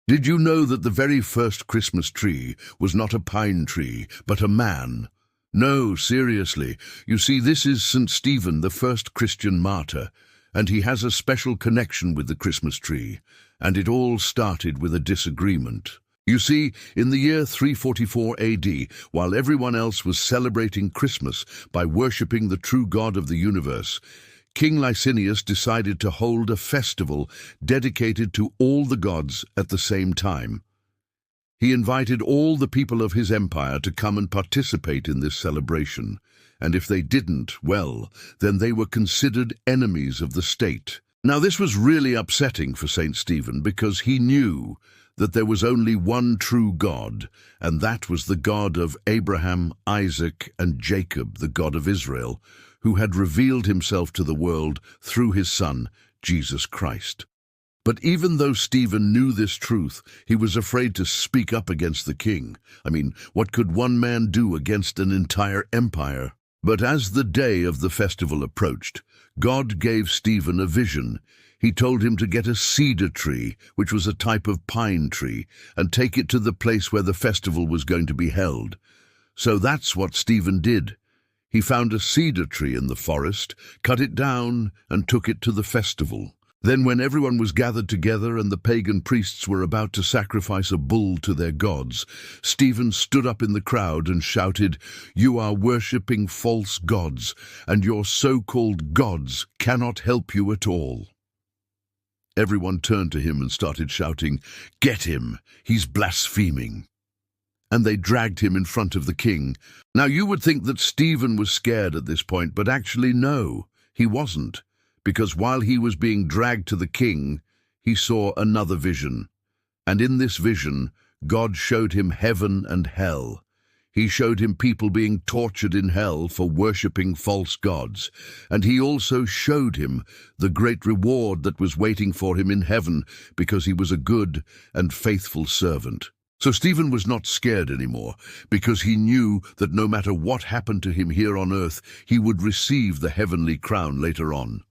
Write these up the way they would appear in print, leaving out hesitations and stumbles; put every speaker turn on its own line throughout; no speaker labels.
Did you know that the very first Christmas tree was not a pine tree, but a man? No, seriously. You see, this is St. Stephen, the first Christian martyr, and he has a special connection with the Christmas tree, and it all started with a disagreement. You see, in the year 344 AD, while everyone else was celebrating Christmas by worshipping the true God of the universe, King Licinius decided to hold a festival dedicated to all the gods at the same time. He invited all the people of his empire to come and participate in this celebration, and if they didn't, well, then they were considered enemies of the state. Now this was really upsetting for St. Stephen because he knew that there was only one true God, and that was the God of Abraham, Isaac, and Jacob, the God of Israel, who had revealed himself to the world through his Son, Jesus Christ. But even though Stephen knew this truth, he was afraid to speak up against the king. I mean, what could one man do against an entire empire? But as the day of the festival approached, God gave Stephen a vision. He told him to get a cedar tree, which was a type of pine tree, and take it to the place where the festival was going to be held. So that's what Stephen did. He found a cedar tree in the forest, cut it down, and took it to the festival. Then when everyone was gathered together and the pagan priests were about to sacrifice a bull to their gods, Stephen stood up in the crowd and shouted, "You are worshipping false gods, and your so-called gods cannot help you at all." Everyone turned to him and started shouting, "Get him! He's blaspheming!" And they dragged him in front of the king. Now you would think that Stephen was scared at this point, but actually no, he wasn't, because while he was being dragged to the king, he saw another vision. And in this vision, God showed him heaven and hell. He showed him people being tortured in hell for worshipping false gods, and he also showed him the great reward that was waiting for him in heaven because he was a good and faithful servant. So Stephen was not scared anymore, because he knew that no matter what happened to him here on earth, he would receive the heavenly crown later on.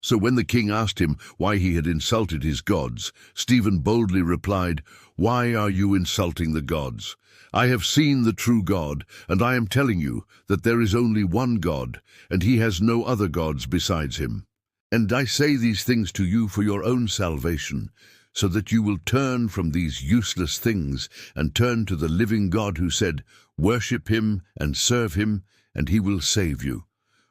So when the king asked him why he had insulted his gods, Stephen boldly replied, "Why are you insulting the gods? I have seen the true God, and I am telling you that there is only one God, and he has no other gods besides him. And I say these things to you for your own salvation, so that you will turn from these useless things and turn to the living God who said, 'Worship him and serve him, and he will save you.'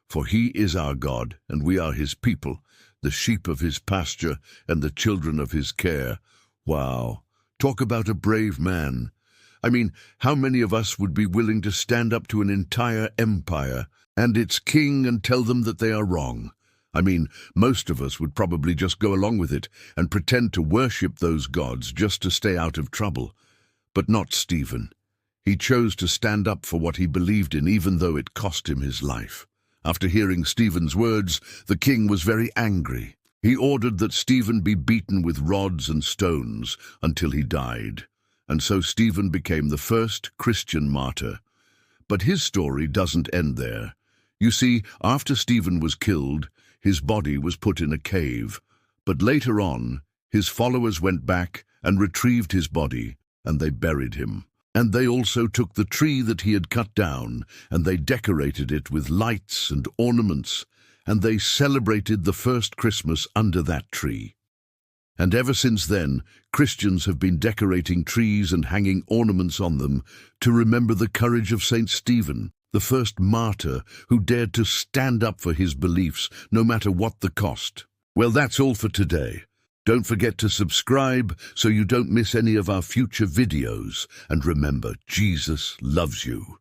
For he is our God, and we are his people, the sheep of his pasture and the children of his care." Wow, talk about a brave man. I mean, how many of us would be willing to stand up to an entire empire and its king and tell them that they are wrong? I mean, most of us would probably just go along with it and pretend to worship those gods just to stay out of trouble. But not Stephen. He chose to stand up for what he believed in, even though it cost him his life. After hearing Stephen's words, the king was very angry. He ordered that Stephen be beaten with rods and stones until he died. And so Stephen became the first Christian martyr. But his story doesn't end there. You see, after Stephen was killed, his body was put in a cave, but later on, his followers went back and retrieved his body, and they buried him. And they also took the tree that he had cut down, and they decorated it with lights and ornaments, and they celebrated the first Christmas under that tree. And ever since then, Christians have been decorating trees and hanging ornaments on them to remember the courage of St. Stephen, the first martyr who dared to stand up for his beliefs, no matter what the cost. Well, that's all for today. Don't forget to subscribe so you don't miss any of our future videos. And remember, Jesus loves you.